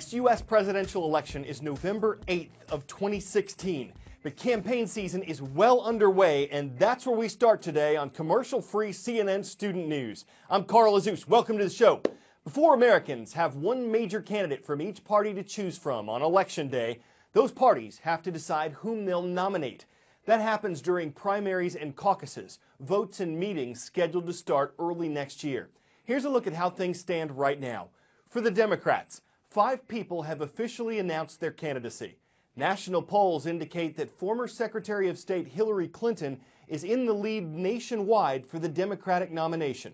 next U.S. presidential election is November 8th of 2016, but campaign season is well underway, and that's where we start today on commercial-free CNN Student News. I'm Carl Azus. Welcome to the show. Before Americans have one major candidate from each party to choose from on Election Day, those parties have to decide whom they'll nominate. That happens during primaries and caucuses, votes and meetings scheduled to start early next year. Here's a look at how things stand right now. For the Democrats, 5 people have officially announced their candidacy. National polls indicate that former Secretary of State Hillary Clinton is in the lead nationwide for the Democratic nomination.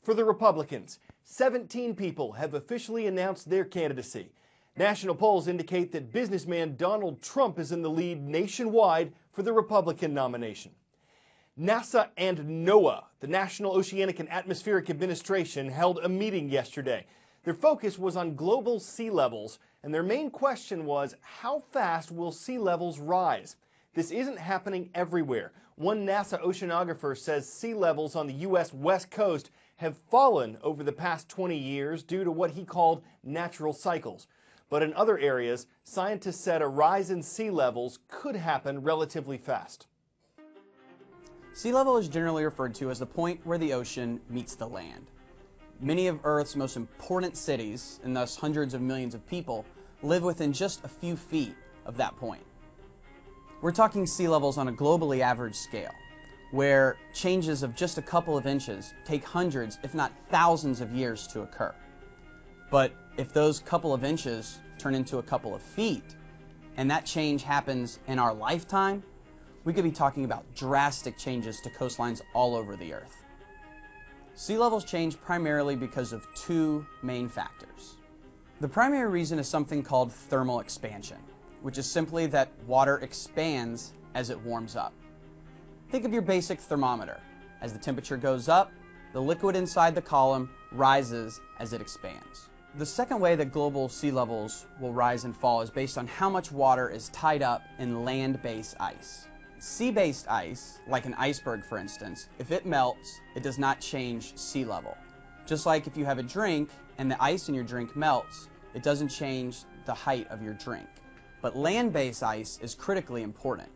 For the Republicans, 17 people have officially announced their candidacy. National polls indicate that businessman Donald Trump is in the lead nationwide for the Republican nomination. NASA and NOAA, the National Oceanic and Atmospheric Administration, held a meeting yesterday. Their focus was on global sea levels, and their main question was, how fast will sea levels rise? This isn't happening everywhere. One NASA oceanographer says sea levels on the U.S. West Coast have fallen over the past 20 years due to what he called natural cycles. But in other areas, scientists said a rise in sea levels could happen relatively fast. Sea level is generally referred to as the point where the ocean meets the land. Many of Earth's most important cities, and thus hundreds of millions of people, live within just a few feet of that point. We're talking sea levels on a globally average scale, where changes of just a couple of inches take hundreds, if not thousands of years to occur. But if those couple of inches turn into a couple of feet, and that change happens in our lifetime, we could be talking about drastic changes to coastlines all over the Earth. Sea levels change primarily because of 2 main factors. The primary reason is something called thermal expansion, which is simply that water expands as it warms up. Think of your basic thermometer. As the temperature goes up, the liquid inside the column rises as it expands. The second way that global sea levels will rise and fall is based on how much water is tied up in land-based ice. Sea-based ice, like an iceberg for instance, if it melts, it does not change sea level. Just like if you have a drink and the ice in your drink melts, it doesn't change the height of your drink. But land-based ice is critically important.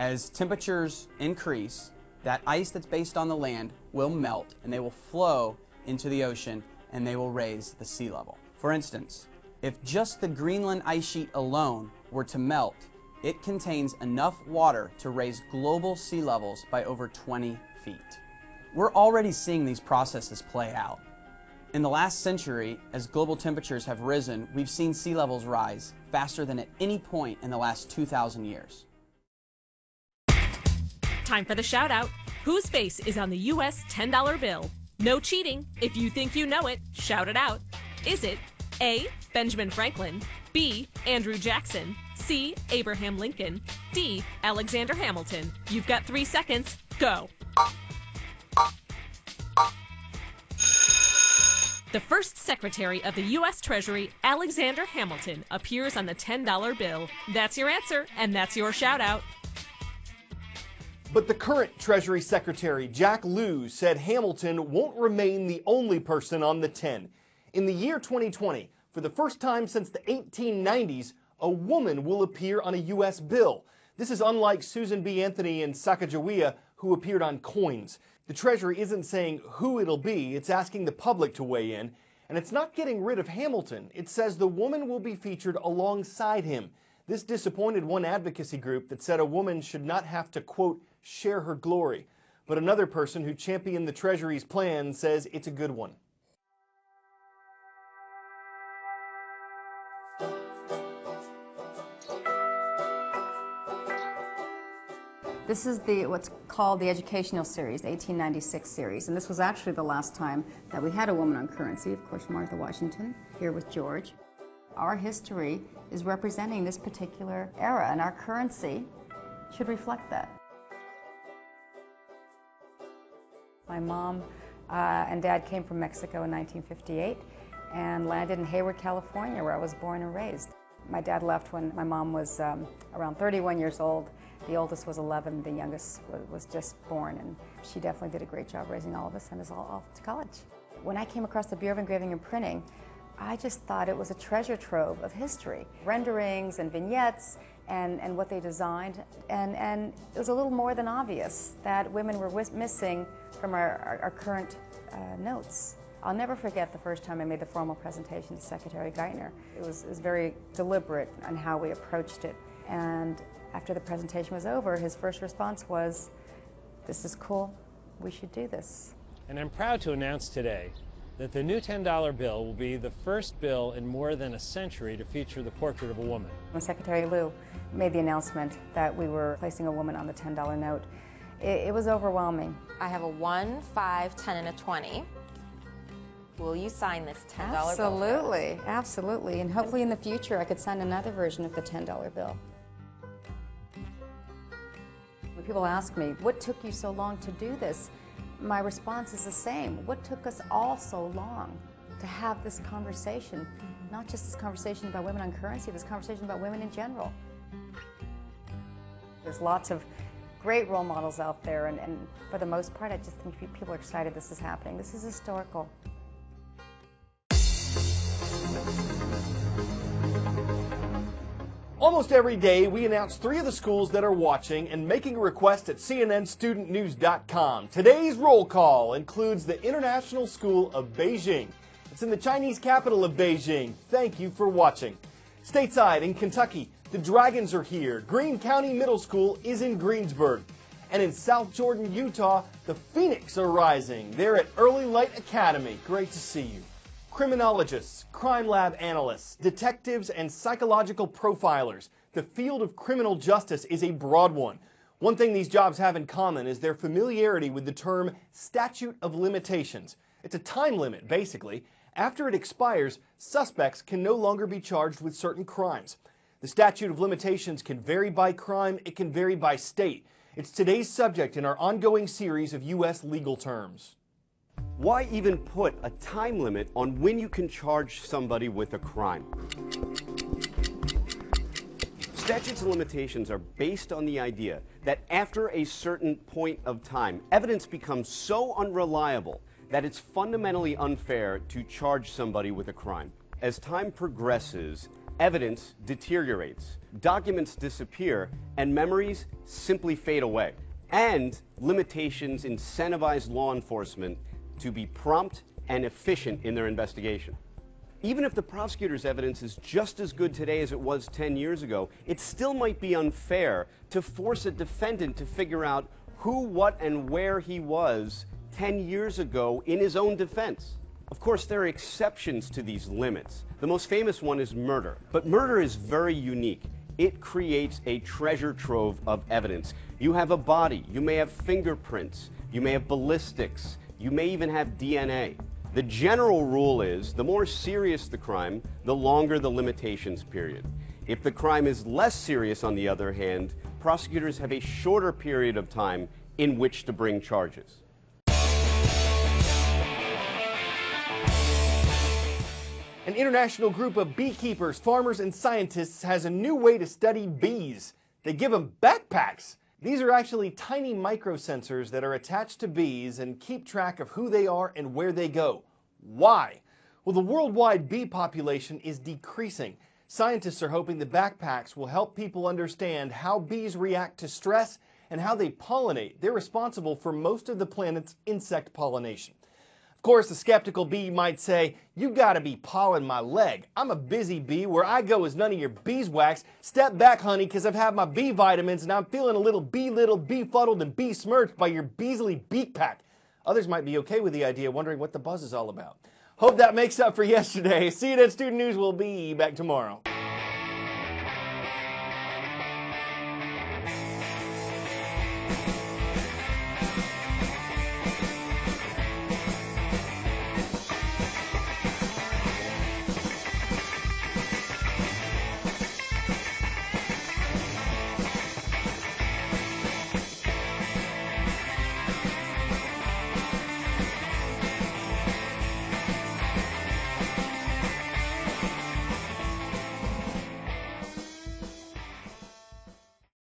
As temperatures increase, that ice that's based on the land will melt and they will flow into the ocean and they will raise the sea level. For instance, if just the Greenland ice sheet alone were to melt, it contains enough water to raise global sea levels by over 20 feet. We're already seeing these processes play out. In the last century, as global temperatures have risen, we've seen sea levels rise faster than at any point in the last 2,000 years. Time for the shout out. Whose face is on the US $10 bill? No cheating. If you think you know it, shout it out. Is it A, Benjamin Franklin, B, Andrew Jackson, C, Abraham Lincoln, D, Alexander Hamilton? You've got 3 seconds. Go. The first Secretary of the U.S. Treasury, Alexander Hamilton, appears on the $10 bill. That's your answer, and that's your shout out. But the current Treasury Secretary, Jack Lew, said Hamilton won't remain the only person on the 10. In the year 2020, for the first time since the 1890s, a woman will appear on a U.S. bill. This is unlike Susan B. Anthony and Sacagawea, who appeared on coins. The Treasury isn't saying who it'll be, it's asking the public to weigh in. And it's not getting rid of Hamilton. It says the woman will be featured alongside him. This disappointed one advocacy group that said a woman should not have to, quote, share her glory. But another person who championed the Treasury's plan says it's a good one. This is what's called the educational series, the 1896 series, and this was actually the last time that we had a woman on currency, of course Martha Washington, here with George. Our history is representing this particular era, and our currency should reflect that. My mom and dad came from Mexico in 1958 and landed in Hayward, California, where I was born and raised. My dad left when my mom was around 31 years old. The oldest was 11, the youngest was just born, and she definitely did a great job raising all of us, and us all off to college. When I came across the Bureau of Engraving and Printing, I just thought it was a treasure trove of history, renderings and vignettes and what they designed. And it was a little more than obvious that women were missing from our current notes. I'll never forget the first time I made the formal presentation to Secretary Geithner. It was very deliberate on how we approached it. And after the presentation was over, his first response was, "This is cool, we should do this." And I'm proud to announce today that the new $10 bill will be the first bill in more than a century to feature the portrait of a woman. When Secretary Liu made the announcement that we were placing a woman on the $10 note, it was overwhelming. I have a 1, 5, 10, and a 20. Will you sign this $10 bill? Absolutely, absolutely. And hopefully in the future I could sign another version of the $10 bill. When people ask me, what took you so long to do this? My response is the same. What took us all so long to have this conversation? Not just this conversation about women on currency, this conversation about women in general. There's lots of great role models out there, and for the most part, I just think people are excited this is happening. This is historical. Almost every day, we announce 3 of the schools that are watching and making a request at cnnstudentnews.com. Today's roll call includes the International School of Beijing. It's in the Chinese capital of Beijing. Thank you for watching. Stateside in Kentucky, the Dragons are here. Greene County Middle School is in Greensburg. And in South Jordan, Utah, the Phoenix are rising. They're at Early Light Academy. Great to see you. Criminologists, crime lab analysts, detectives, and psychological profilers. The field of criminal justice is a broad one. One thing these jobs have in common is their familiarity with the term statute of limitations. It's a time limit, basically. After it expires, suspects can no longer be charged with certain crimes. The statute of limitations can vary by crime, it can vary by state. It's today's subject in our ongoing series of U.S. legal terms. Why even put a time limit on when you can charge somebody with a crime? Statutes of limitations are based on the idea that after a certain point of time, evidence becomes so unreliable that it's fundamentally unfair to charge somebody with a crime. As time progresses, evidence deteriorates, documents disappear, and memories simply fade away. And limitations incentivize law enforcement to be prompt and efficient in their investigation. Even if the prosecutor's evidence is just as good today as it was 10 years ago, it still might be unfair to force a defendant to figure out who, what, and where he was 10 years ago in his own defense. Of course, there are exceptions to these limits. The most famous one is murder. But murder is very unique. It creates a treasure trove of evidence. You have a body, you may have fingerprints, you may have ballistics, you may even have DNA. The general rule is the more serious the crime, the longer the limitations period. If the crime is less serious, on the other hand, prosecutors have a shorter period of time in which to bring charges. An international group of beekeepers, farmers, and scientists has a new way to study bees. They give them backpacks. These are actually tiny microsensors that are attached to bees and keep track of who they are and where they go. Why? Well, the worldwide bee population is decreasing. Scientists are hoping the backpacks will help people understand how bees react to stress and how they pollinate. They're responsible for most of the planet's insect pollination. Of course, a skeptical bee might say, "You gotta be pawing my leg. I'm a busy bee. Where I go is none of your beeswax. Step back, honey, because I've had my bee vitamins and I'm feeling a little befuddled and besmirched by your Beasley beak pack." Others might be okay with the idea, wondering what the buzz is all about. Hope that makes up for yesterday. CNN Student News will be back tomorrow.